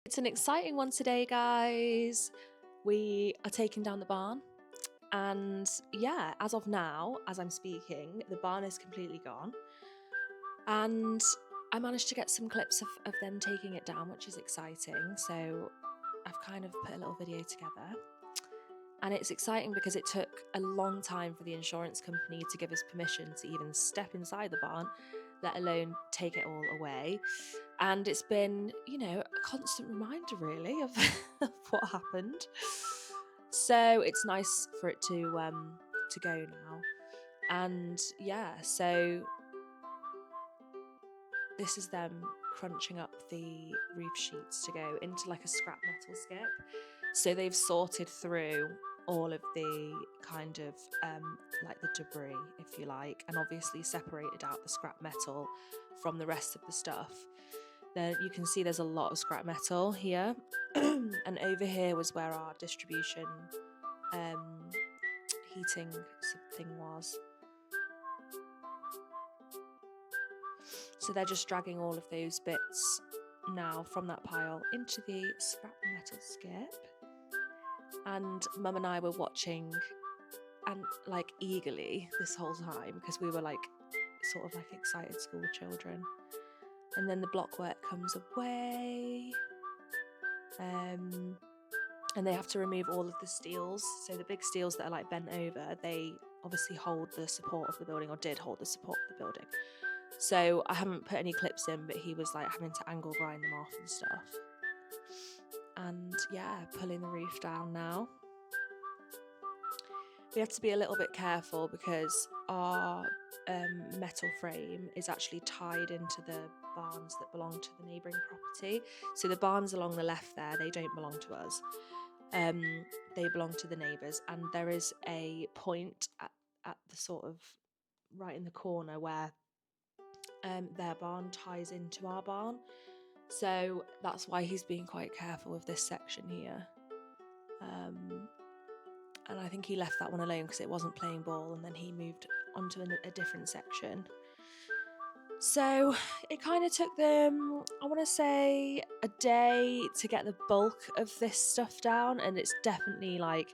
It's an exciting one today, guys. We are taking down the barn. And yeah, as of now, as I'm speaking, the barn is completely gone. And I managed to get some clips of them taking it down, which is exciting. So I've kind of put a little video together. And it's exciting because it took a long time for the insurance company to give us permission to even step inside the barn, let alone take it all away. And it's been, a constant reminder really of, of what happened. So it's nice for it to go now. And yeah, so this is them crunching up the roof sheets to go into like a scrap metal skip. So they've sorted through all of the kind of like the debris, if you like, and obviously separated out the scrap metal from the rest of the stuff. Then you can see there's a lot of scrap metal here. And over here was where our distribution heating thing was. So they're just dragging all of those bits now from that pile into the scrap metal skip. And Mum and I were watching and like eagerly this whole time because we were like sort of like excited school children. And then the block work comes away. And they have to remove all of the steels. So the big steels that are like bent over, they obviously hold the support of the building, or did hold the support of the building. So I haven't put any clips in, but he was like having to angle grind them off and stuff. And yeah, pulling the roof down now. We have to be a little bit careful because our metal frame is actually tied into the barns that belong to the neighbouring property. So the barns along the left there, they don't belong to us. They belong to the neighbours, and there is a point at the sort of right in the corner where their barn ties into our barn. So that's why he's being quite careful with this section here. And I think he left that one alone because it wasn't playing ball, and then he moved onto a different section. So it kind of took them, I want to say, a day to get the bulk of this stuff down, and it's definitely like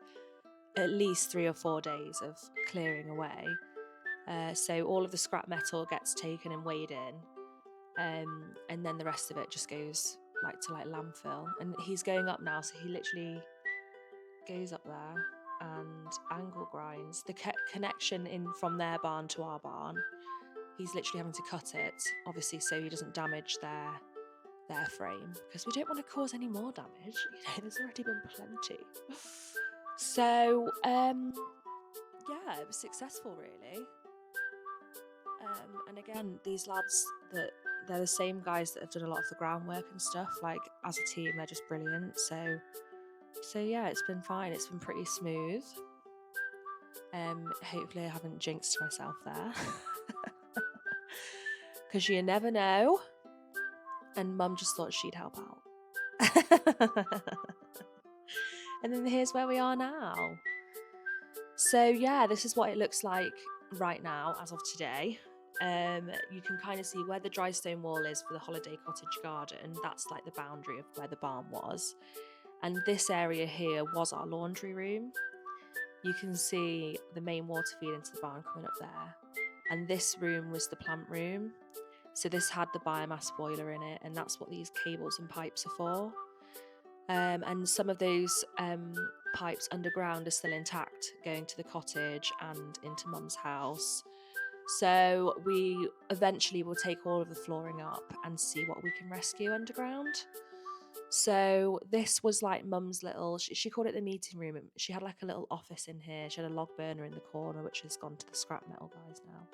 at least 3 or 4 days of clearing away. So all of the scrap metal gets taken and weighed in, and then the rest of it just goes to landfill. And he's going up now, so he literally goes up there and angle grinds the connection in from their barn to our barn. He's literally having to cut it, obviously, so he doesn't damage their frame, because we don't want to cause any more damage. There's already been plenty. So yeah, it was successful really. And again, these lads, they're the same guys that have done a lot of the groundwork and stuff. Like, as a team, they're just brilliant. So yeah, it's been fine. It's been pretty smooth. Hopefully I haven't jinxed myself there. Because you never know. And Mum just thought she'd help out. And then here's where we are now. So yeah, this is what it looks like right now as of today. You can kind of see where the dry stone wall is for the holiday cottage garden. That's like the boundary of where the barn was. And this area here was our laundry room. You can see the main water feed into the barn coming up there. And this room was the plant room. So this had the biomass boiler in it, and that's what these cables and pipes are for. And some of those pipes underground are still intact, going to the cottage and into Mum's house. So we eventually will take all of the flooring up and see what we can rescue underground. So this was like Mum's little, she called it the meeting room. She had like a little office in here. She had a log burner in the corner, which has gone to the scrap metal guys now.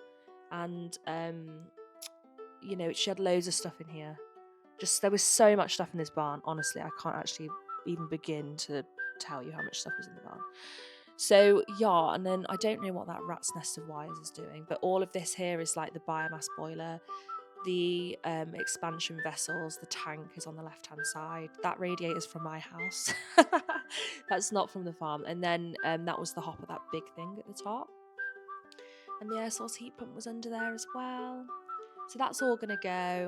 And, she had loads of stuff in here. There was so much stuff in this barn. Honestly, I can't actually even begin to tell you how much stuff was in the barn. So yeah, and then I don't know what that rat's nest of wires is doing, but all of this here is like the biomass boiler, the expansion vessels, the tank is on the left hand side. That radiator's from my house. That's not from the farm. And then that was the hopper, that big thing at the top. And the air source heat pump was under there as well. So that's all gonna go.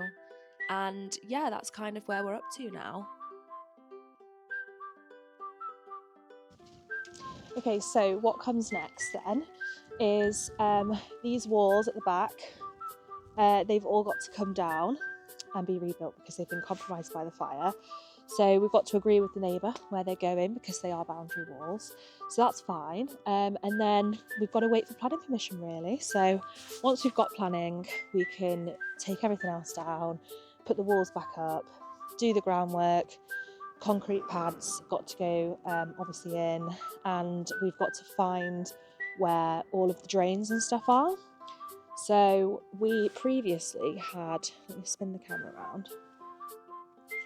And yeah, that's kind of where we're up to now. Okay, so what comes next then is these walls at the back, they've all got to come down and be rebuilt because they've been compromised by the fire. So we've got to agree with the neighbour where they're going because they are boundary walls. So that's fine. And then we've got to wait for planning permission really. So once we've got planning, we can take everything else down, put the walls back up, do the groundwork, concrete pads got to go obviously in, and we've got to find where all of the drains and stuff are. So we previously had, let me spin the camera around.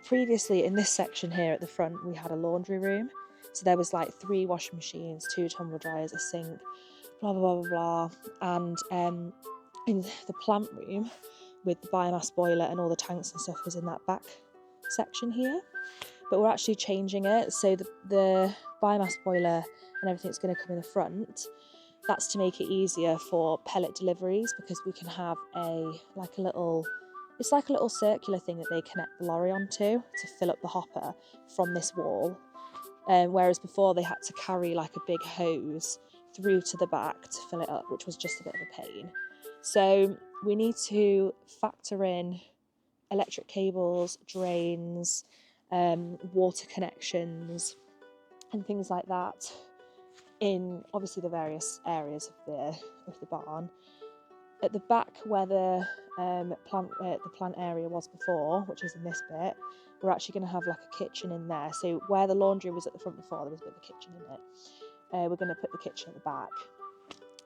Previously in this section here at the front, we had a laundry room. So there was like 3 washing machines, 2 tumble dryers, a sink, blah, blah, blah, blah, blah. And in the plant room with the biomass boiler and all the tanks and stuff was in that back section here. But we're actually changing it. So the biomass boiler and everything's going to come in the front. That's to make it easier for pellet deliveries because we can have it's like a little circular thing that they connect the lorry onto to fill up the hopper from this wall. Whereas before they had to carry like a big hose through to the back to fill it up, which was just a bit of a pain. So we need to factor in electric cables, drains, water connections and things like that in obviously the various areas of the barn. At the back where the plant area was before, which is in this bit, we're actually going to have like a kitchen in there. So where the laundry was at the front before, there was a bit of a kitchen in it. We're going to put the kitchen at the back.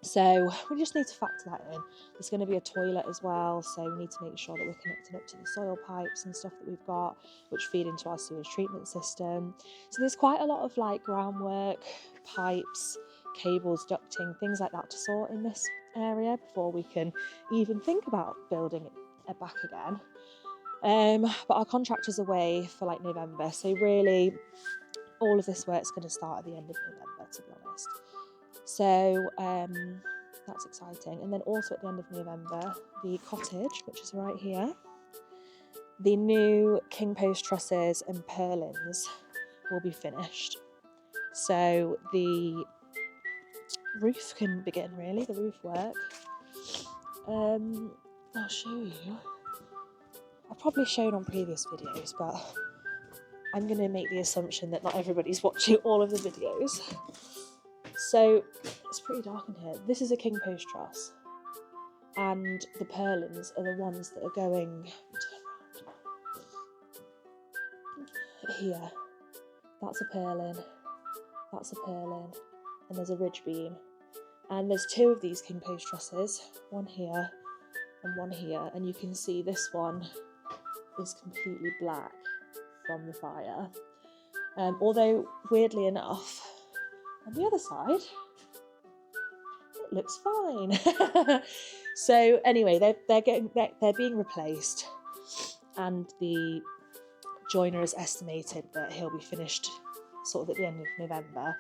So we just need to factor that in. There's going to be a toilet as well, so we need to make sure that we're connected up to the soil pipes and stuff that we've got, which feed into our sewage treatment system. So there's quite a lot of like groundwork, pipes, cables, ducting, things like that to sort in this area before we can even think about building it back again. But our contractor's away for like November, so really all of this work's going to start at the end of November, to be honest. So that's exciting. And then also at the end of November, the cottage, which is right here, the new king post trusses and purlins will be finished. So the roof can begin really, the roof work. I'll show you. I've probably shown on previous videos, but I'm going to make the assumption that not everybody's watching all of the videos. So it's pretty dark in here. This is a king post truss, and the purlins are the ones that are going here. That's a purlin, that's a purlin, and there's a ridge beam. And there's 2 of these king post trusses, one here and one here, and you can see this one is completely black from the fire. Although weirdly enough, on the other side, it looks fine. So anyway, they're being replaced, and the joiner has estimated that he'll be finished sort of at the end of November.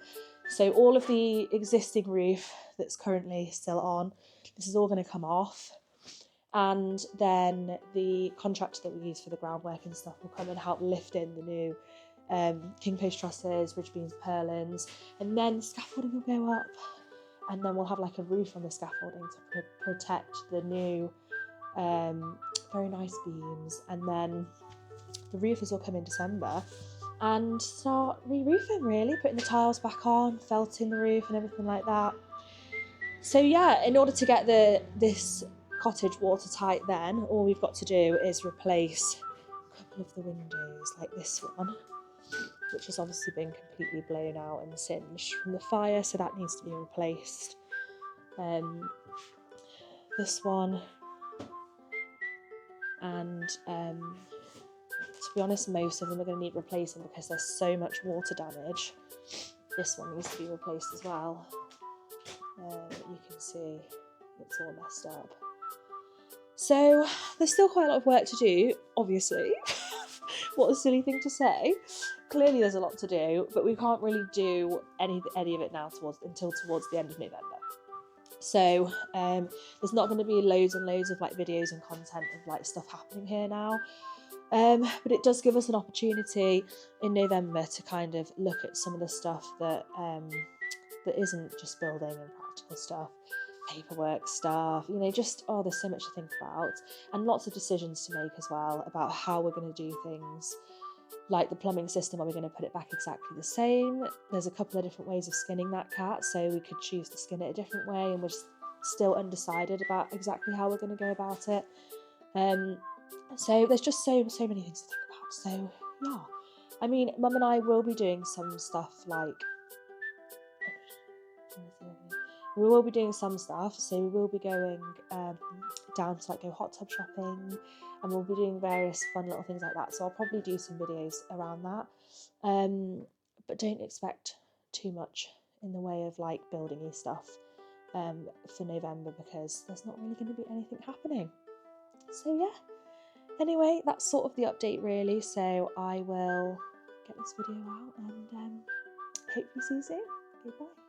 So all of the existing roof that's currently still on, this is all going to come off, and then the contractor that we use for the groundwork and stuff will come and help lift in the new king post trusses, ridge beams, purlins, and then scaffolding will go up, and then we'll have like a roof on the scaffolding to protect the new very nice beams, and then the roofers will come in December and start re-roofing really, putting the tiles back on, felting the roof and everything like that. So yeah, in order to get this cottage watertight then, all we've got to do is replace a couple of the windows, like this one, which has obviously been completely blown out and singed from the fire, so that needs to be replaced. This one, and to be honest, most of them are going to need replacing because there's so much water damage. This one needs to be replaced as well. You can see it's all messed up. So there's still quite a lot of work to do, obviously. What a silly thing to say. Clearly there's a lot to do, but we can't really do any of it now until towards the end of November. So there's not going to be loads and loads of like videos and content of like stuff happening here now. But it does give us an opportunity in November to kind of look at some of the stuff that that isn't just building and practical stuff, paperwork stuff, you know, just, oh, there's so much to think about, and lots of decisions to make as well about how we're going to do things. Like the plumbing system, are we going to put it back exactly the same? There's a couple of different ways of skinning that cat, so we could choose to skin it a different way, and we're still undecided about exactly how we're going to go about it. So there's just so many things to think about. So yeah, I mean, Mum and I will be doing some stuff like, we will be doing some stuff, so we will be going down to like go hot tub shopping, and we'll be doing various fun little things like that, so I'll probably do some videos around that, but don't expect too much in the way of like building-y stuff for November, because there's not really going to be anything happening. So yeah, anyway, that's sort of the update really, so I will get this video out and hopefully see you soon. Goodbye.